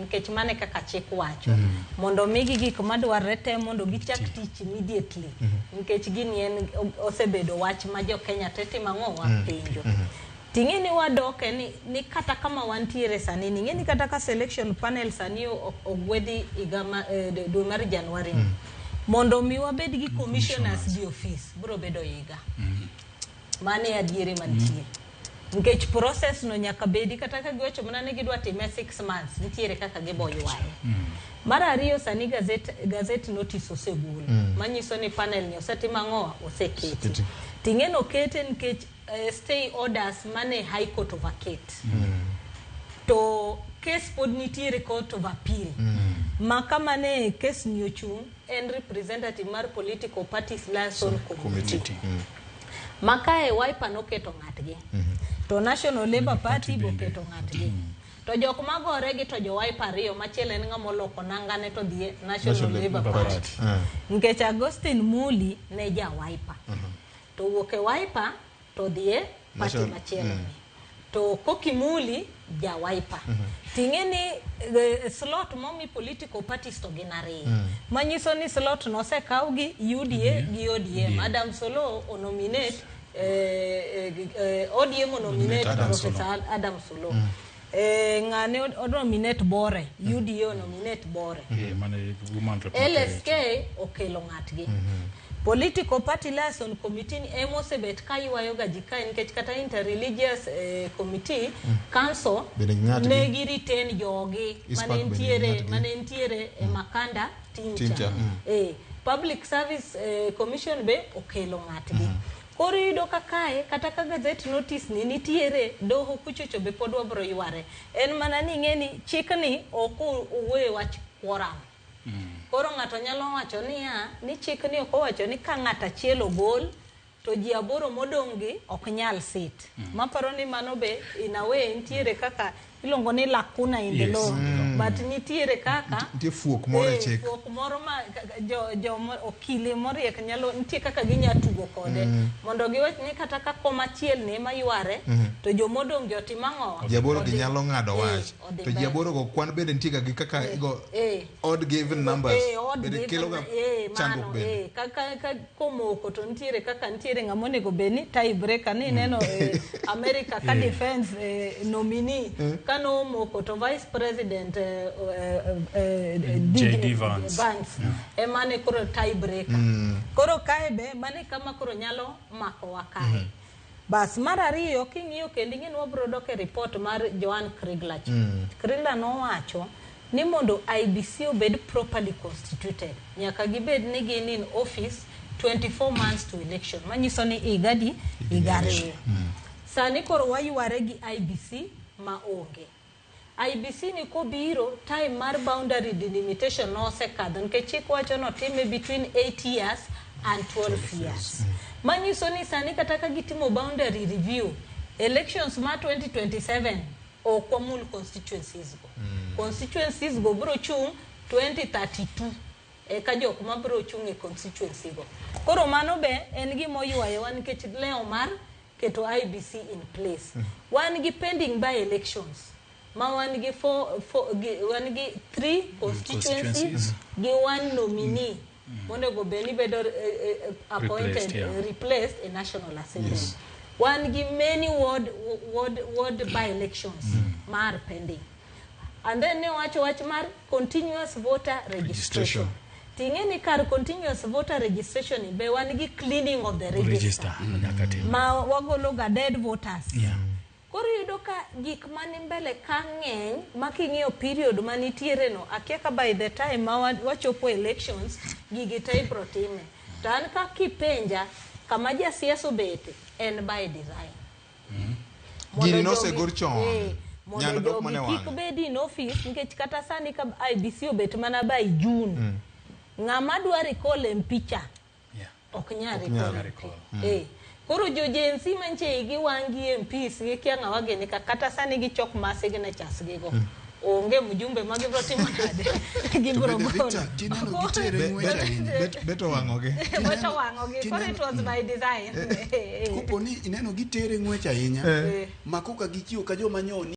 nikech mane kaka chik wacho mondo migi gik madwarre te mondo gichak tich immediately nikech gini en osebedo wach ma jo Kenya tete mang'o wapenjo ting'e ni wadoke ni kata kama wantiere sani ng'e ni kata ka selection panel sani ogwedhi dwe mar Januari mondo mi wabed gi commissioners di office biro bedo higa mane adiere mantie nikech process no nyaka bedi kata ka giwacho mana ni gidwa time 6 months nitiere kaka giboywaye mar ariyo sani gazette notice osegol manyiso ni panel ni osetima ng'oa oseketi ting'e no kete nikech stay orders mane high court of vacate to case pod nitiere court of appeal kama ne case ni ochung en representative mar political parties liaison committee makae Wiper noketo ng'atgi to National Labour Party boketo ng'atgi to jok magore gi to jo Wiper ariyo machielo en ng'ama oloko nangane to dhi National Labour Party nikech Agustin Muli ne ja Wiper to wuok e Wiper to dhi party machielo to Koki Muli ja Wiper ting'e ni slot momi political parties to gin ariyo manyiso ni slot no osekaw gi UDA gi ODM Adam Solo onominate ODM onominate Professor Adam Solo ng'ane onominate Bore UDA onominate Bore LSK okelo ng'atgi political party liaison committee ni emosebet kaywayo gajika nikech kata interreligious committee council ne gi retain jogi mane ntiere Makanda Tincha public service commission be okelo ng'atgi koro yudo kakae kata ka gazette notice ni nitiere doho kuchocho be pod wabro yware en mana ni ng'eni chikni ok owuoye wach quorum koro ng'ato nyalo wacho ni chikni ok owacho ni ka ng'ato achiel ogol to ji aboro modong' gi ok nyal sit maparo ni mano be in a way nitiere kaka ilongo ni lacuna in the law but nitiere kaka nitie fuok moro e chik fuok moro ma jo okili moriek nyalo nitie kaka ginya tugo kode mondo giwach ni kata ka koma chiel ne mayware to jomodong' joti mang'o jaboro gi nyalo ng'ado wach to jaboro go kwan bende nitie gi kaka igo odd given numbers bende kelo ga chandruok bende kaka komoko to nitiere kaka nitiere ng'ama onego beni tie breaker ni neno America ka defense nominee kano moko to vice president JD Vance emane koro tie breaker koro kae be mane kama koro nyalo mako wakae bas mar ariyo king'iyo kendo ing'e wabro dok e report mar Joan Kriegler Kriegler nowacho ni mondo IBC obed properly constituted nyaka gibed ni gin in office 24 months to election manyiso ni igadi igari sani koro wayware gi IBC maonge IBC ni kobiro time mar boundary delimitation no sekadho nikech chik wacho no time between 8 years and 12 years manyiso ni sani kata ka gitimo boundary review elections ma 2027 okwamul constituencies go bro chung 2032 ka jok ma bro chung e constituency go koro mano be en gimo ywayo wan nikech leo mar keto IBC in place wan gi pending by elections ma wan gi wan gi 3 constituencies gi 1 nominee mondo go beni bedo appointed replaced in National Assembly wan gi many ward by elections mar pending and then ne wach mar continuous voter registration tingeni kar continuous voter registration be wan gi cleaning of the register ma wagolo ga dead voters koro yudo ka gik mani mbele ka ng'eny making'iyo period manitiere no akiaka by the time ma wachopo elections gigi taibro time to an ka kipenja kama jasiasa bete en by design gini no se gor chon nyalo dok mane wan kik bedi in office nikech kata sani ka IBC obet mana by June ng'ama dwari call mpicha ok nyari call koro jojensi manche gi wangi MPs gi kia ng'awa gini kata sani gi chok mase gi na chas gi go onge mjumbe magi bro timo nade gibro golo beto wangoge koro it was by design kuponi ineno gitere ng'wech ahinya makoka gichiwo ka joma nyoni